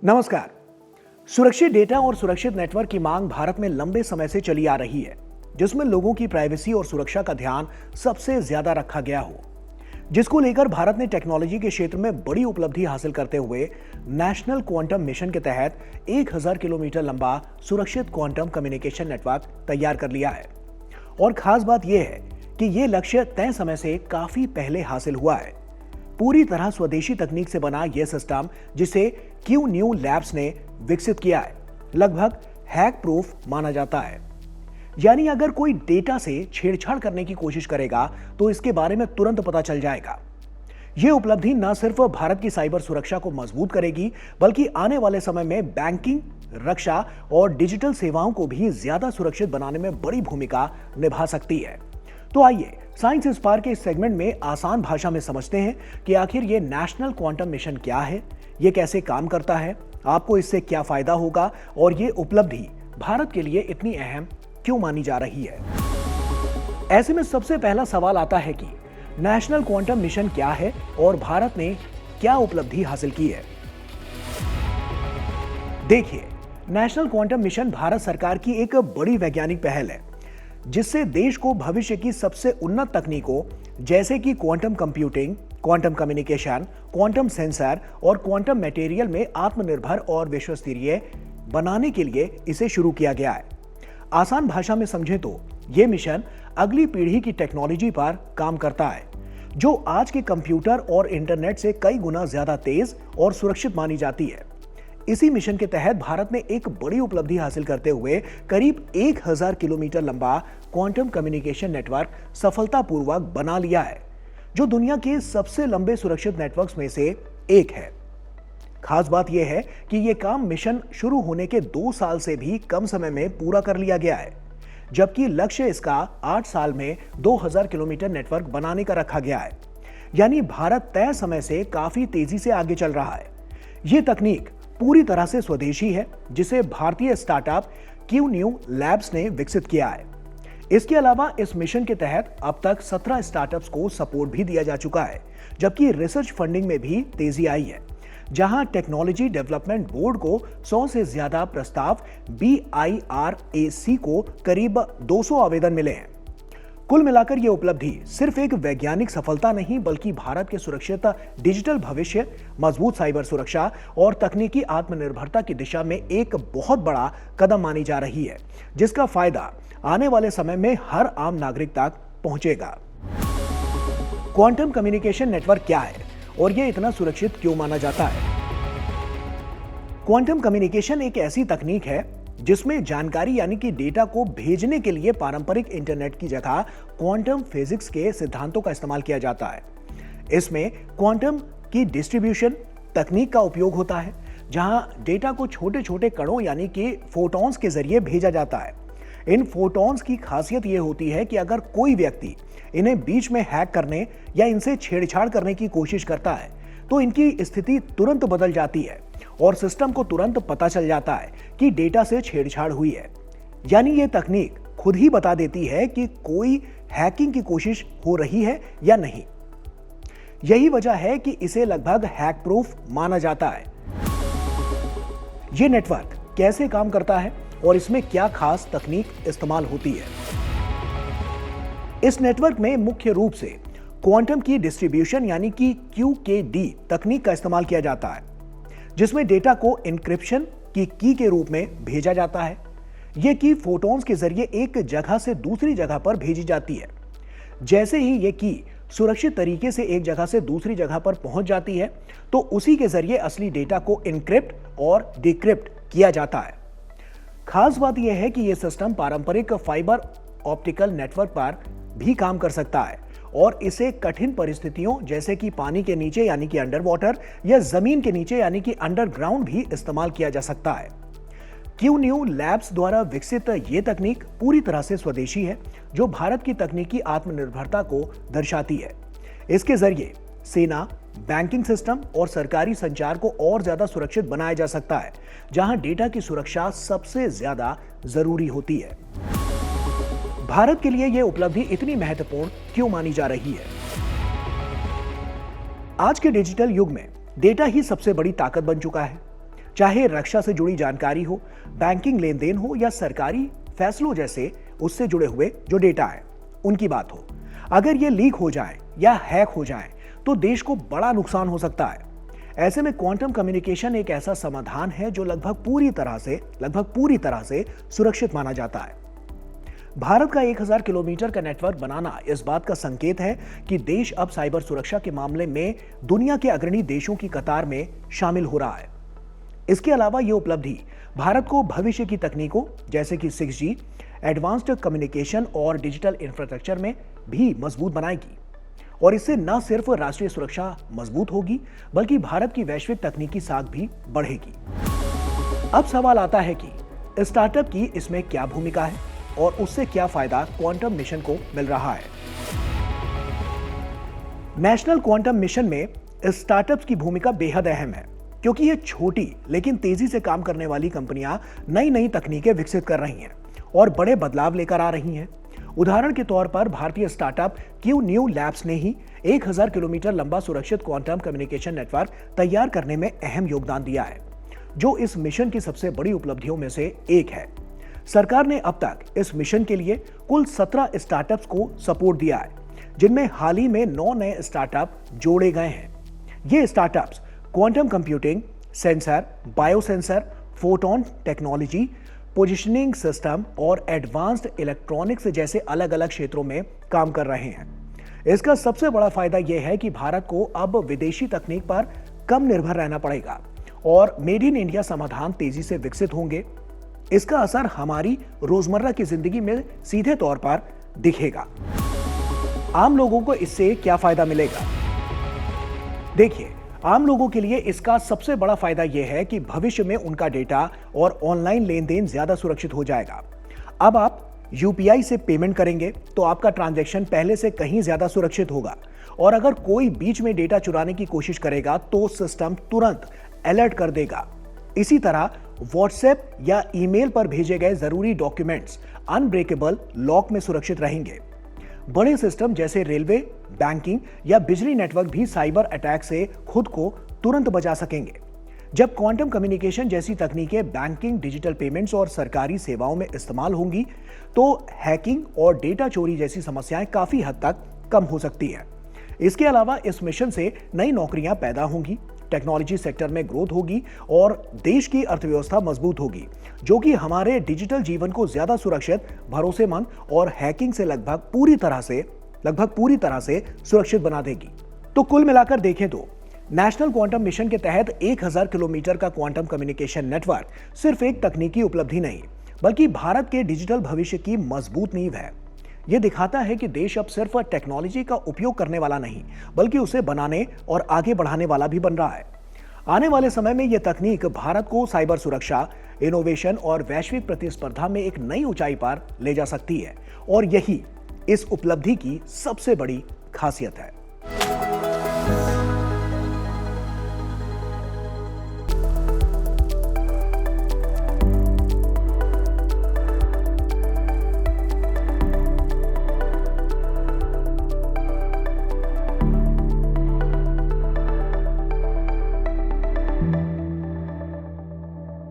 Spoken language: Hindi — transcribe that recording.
नमस्कार। सुरक्षित डेटा और सुरक्षित नेटवर्क की मांग भारत में लंबे समय से चली आ रही है, जिसमें लोगों की प्राइवेसी और सुरक्षा का ध्यान सबसे ज्यादा रखा गया हो, जिसको लेकर भारत ने टेक्नोलॉजी के क्षेत्र में बड़ी उपलब्धि हासिल करते हुए नेशनल क्वांटम मिशन के तहत 1000 किलोमीटर लंबा सुरक्षित क्वांटम कम्युनिकेशन नेटवर्क तैयार कर लिया है। और खास बात यह है कि यह लक्ष्य तय समय से काफी पहले हासिल हुआ है। पूरी तरह स्वदेशी तकनीक से बना यह सिस्टम, जिसे क्यू न्यू लैब्स ने विकसित किया है, लगभग हैक प्रूफ माना जाता है। यानी अगर कोई डेटा से छेड़छाड़ करने की कोशिश करेगा तो इसके बारे में तुरंत पता चल जाएगा। यह उपलब्धि न सिर्फ भारत की साइबर सुरक्षा को मजबूत करेगी, बल्कि आने वाले समय में बैंकिंग, रक्षा और डिजिटल सेवाओं को भी ज्यादा सुरक्षित बनाने में बड़ी भूमिका निभा सकती है। तो आइए साइंस स्पार्क के इस सेगमेंट में आसान भाषा में समझते हैं कि आखिर ये नेशनल क्वांटम मिशन क्या है, ये कैसे काम करता है, आपको इससे क्या फायदा होगा और ये उपलब्धि भारत के लिए इतनी अहम क्यों मानी जा रही है। ऐसे में सबसे पहला सवाल आता है कि नेशनल क्वांटम मिशन क्या है और भारत ने क्या उपलब्धि हासिल की है। देखिए, नेशनल क्वांटम मिशन भारत सरकार की एक बड़ी वैज्ञानिक पहल है, जिससे देश को भविष्य की सबसे उन्नत तकनीकों जैसे कि quantum computing, quantum communication, quantum sensor और क्वांटम मटेरियल में आत्मनिर्भर और विश्वस्तरीय बनाने के लिए इसे शुरू किया गया है। आसान भाषा में समझें तो यह मिशन अगली पीढ़ी की टेक्नोलॉजी पर काम करता है, जो आज के कंप्यूटर और इंटरनेट से कई गुना ज्यादा तेज और सुरक्षित मानी जाती है। इसी मिशन के तहत भारत ने एक बड़ी उपलब्धि हासिल करते हुए करीब 1000 किलोमीटर लंबा क्वांटम कम्युनिकेशन नेटवर्क सफलतापूर्वक बना लिया है, जो दुनिया के सबसे लंबे सुरक्षित नेटवर्क्स में से एक है। खास बात यह है कि यह काम मिशन शुरू होने के 2 साल से भी कम समय में पूरा कर लिया गया है, जबकि लक्ष्य इसका 8 साल में 2000 किलोमीटर नेटवर्क बनाने का रखा गया है। यानी भारत तय समय से काफी तेजी से आगे चल रहा है। यह तकनीक पूरी तरह से स्वदेशी है, जिसे भारतीय स्टार्टअप क्यू न्यू लैब्स ने विकसित किया है। इसके अलावा इस मिशन के तहत अब तक 17 स्टार्टअप्स को सपोर्ट भी दिया जा चुका है, जबकि रिसर्च फंडिंग में भी तेजी आई है, जहां टेक्नोलॉजी डेवलपमेंट बोर्ड को 100 से ज्यादा प्रस्ताव, BIRAC को करीब 200 आवेदन मिले हैं। कुल मिलाकर यह उपलब्धि सिर्फ एक वैज्ञानिक सफलता नहीं, बल्कि भारत के सुरक्षित डिजिटल भविष्य, मजबूत साइबर सुरक्षा और तकनीकी आत्मनिर्भरता की दिशा में एक बहुत बड़ा कदम मानी जा रही है, जिसका फायदा आने वाले समय में हर आम नागरिक तक पहुंचेगा। क्वांटम कम्युनिकेशन नेटवर्क क्या है और यह इतना सुरक्षित क्यों माना जाता है? क्वांटम कम्युनिकेशन एक ऐसी तकनीक है जिसमें जानकारी यानी कि डेटा को भेजने के लिए पारंपरिक इंटरनेट की जगह क्वांटम फिजिक्स के सिद्धांतों का इस्तेमाल किया जाता है। इसमें क्वांटम की डिस्ट्रीब्यूशन तकनीक का उपयोग होता है, जहां डेटा को छोटे छोटे कणों यानी कि फोटॉन्स के जरिए भेजा जाता है। इन फोटॉन्स की खासियत यह होती है कि अगर कोई व्यक्ति इन्हें बीच में हैक करने या इनसे छेड़छाड़ करने की कोशिश करता है तो इनकी स्थिति तुरंत बदल जाती है और सिस्टम को तुरंत पता चल जाता है कि डेटा से छेड़छाड़ हुई है। यानी यह तकनीक खुद ही बता देती है कि कोई हैकिंग की कोशिश हो रही है या नहीं। यही वजह है कि इसे लगभग हैक प्रूफ माना जाता है। यह नेटवर्क कैसे काम करता है और इसमें क्या खास तकनीक इस्तेमाल होती है? इस नेटवर्क में मुख्य रूप से क्वांटम की डिस्ट्रीब्यूशन यानी कि QKD तकनीक का इस्तेमाल किया जाता है, जिसमें डेटा को एन्क्रिप्शन की की के रूप में भेजा जाता है। यह की फोटॉन्स के जरिए एक जगह से दूसरी जगह पर भेजी जाती है। जैसे ही यह की सुरक्षित तरीके से एक जगह से दूसरी जगह पर पहुंच जाती है, तो उसी के जरिए असली डेटा को एन्क्रिप्ट और डिक्रिप्ट किया जाता है। खास बात यह है कि यह सिस्टम पारंपरिक फाइबर ऑप्टिकल नेटवर्क पर भी काम कर सकता है और इसे कठिन परिस्थितियों जैसे कि पानी के नीचे यानी कि अंडर वाटर या जमीन के नीचे यानी कि अंडरग्राउंड भी इस्तेमाल किया जा सकता है। क्यू न्यू लैब्स द्वारा विकसित ये तकनीक पूरी तरह से स्वदेशी है, जो भारत की तकनीकी आत्मनिर्भरता को दर्शाती है। इसके जरिए सेना, बैंकिंग सिस्टम और सरकारी संचार को और ज्यादा सुरक्षित बनाया जा सकता है, जहां डेटा की सुरक्षा सबसे ज्यादा जरूरी होती है। भारत के लिए यह उपलब्धि इतनी महत्वपूर्ण क्यों मानी जा रही है? आज के डिजिटल युग में डेटा ही सबसे बड़ी ताकत बन चुका है। चाहे रक्षा से जुड़ी जानकारी हो, बैंकिंग लेन देन हो या सरकारी फैसलों जैसे उससे जुड़े हुए जो डेटा है उनकी बात हो। अगर ये लीक हो जाए या हैक हो जाए तो देश को बड़ा नुकसान हो सकता है। ऐसे में क्वांटम कम्युनिकेशन एक ऐसा समाधान है जो लगभग पूरी तरह से सुरक्षित माना जाता है। भारत का 1000 किलोमीटर का नेटवर्क बनाना इस बात का संकेत है कि देश अब साइबर सुरक्षा के मामले में दुनिया के अग्रणी देशों की कतार में शामिल हो रहा है। इसके अलावा यह उपलब्धि भारत को भविष्य की तकनीकों जैसे कि 6G, एडवांस्ड कम्युनिकेशन और डिजिटल इंफ्रास्ट्रक्चर में भी मजबूत बनाएगी। और इससे न सिर्फ राष्ट्रीय सुरक्षा मजबूत होगी बल्कि भारत की वैश्विक तकनीकी साख भी बढ़ेगी। अब सवाल आता है कि स्टार्टअप की इसमें क्या भूमिका है और उससे क्या फायदा क्वांटम मिशन को मिल रहा है। नेशनल क्वांटम मिशन में स्टार्टअप्स की भूमिका बेहद अहम है, क्योंकि ये छोटी लेकिन तेजी से काम करने वाली कंपनियां नई नई तकनीकें विकसित कर रही हैं और बड़े बदलाव लेकर आ रही हैं। उदाहरण के तौर पर भारतीय स्टार्टअप क्यू न्यू लैब्स ने ही 1000 किलोमीटर लंबा सुरक्षित क्वांटम कम्युनिकेशन नेटवर्क तैयार करने में अहम योगदान दिया है, जो इस मिशन की सबसे बड़ी उपलब्धियों में से एक है। सरकार ने अब तक इस मिशन के लिए कुल 17 स्टार्टअप्स को सपोर्ट दिया है, जिनमें हाल ही में 9 नए स्टार्टअप जोड़े गए हैं। ये startups quantum computing, sensor, biosensor, photon technology, positioning system और एडवांस्ड इलेक्ट्रॉनिक्स जैसे अलग अलग क्षेत्रों में काम कर रहे हैं। इसका सबसे बड़ा फायदा यह है कि भारत को अब विदेशी तकनीक पर कम निर्भर रहना पड़ेगा और मेड इन इंडिया समाधान तेजी से विकसित होंगे। इसका असर हमारी रोजमर्रा की जिंदगी में सीधे तौर पर दिखेगा। आम लोगों को इससे क्या फायदा मिलेगा? देखिए, आम लोगों के लिए इसका सबसे बड़ा फायदा यह है कि भविष्य में उनका डेटा और ऑनलाइन लेन देन ज्यादा सुरक्षित हो जाएगा। अब आप यूपीआई से पेमेंट करेंगे तो आपका ट्रांजैक्शन पहले से कहीं ज्यादा सुरक्षित होगा, और अगर कोई बीच में डेटा चुराने की कोशिश करेगा तो सिस्टम तुरंत अलर्ट कर देगा। इसी तरह व्हाट्सएप या ईमेल पर भेजे गए जरूरी डॉक्यूमेंट्स अनब्रेकेबल लॉक में सुरक्षित रहेंगे। बड़े सिस्टम जैसे रेलवे, बैंकिंग या बिजली नेटवर्क भी साइबर अटैक से खुद को तुरंत बचा सकेंगे। जब क्वांटम कम्युनिकेशन जैसी तकनीकें बैंकिंग, डिजिटल पेमेंट्स और सरकारी सेवाओं में इस्तेमाल होंगी तो हैकिंग और डेटा चोरी जैसी समस्याएं काफी हद तक कम हो सकती है। इसके अलावा इस मिशन से नई नौकरियां पैदा होंगी, टेक्नोलॉजी सेक्टर में ग्रोथ होगी और देश की अर्थव्यवस्था मजबूत होगी, जो कि हमारे डिजिटल जीवन को ज्यादा सुरक्षित, भरोसेमंद और हैकिंग से लगभग पूरी तरह से सुरक्षित बना देगी। तो कुल मिलाकर देखें तो नेशनल क्वांटम मिशन के तहत 1000 किलोमीटर का क्वांटम कम्युनिकेशन नेटवर्क सिर्फ एक तकनीकी उपलब्धि नहीं, बल्कि भारत के डिजिटल भविष्य की मजबूत नींव है। यह दिखाता है कि देश अब सिर्फ टेक्नोलॉजी का उपयोग करने वाला नहीं, बल्कि उसे बनाने और आगे बढ़ाने वाला भी बन रहा है। आने वाले समय में यह तकनीक भारत को साइबर सुरक्षा, इनोवेशन और वैश्विक प्रतिस्पर्धा में एक नई ऊंचाई पर ले जा सकती है, और यही इस उपलब्धि की सबसे बड़ी खासियत है।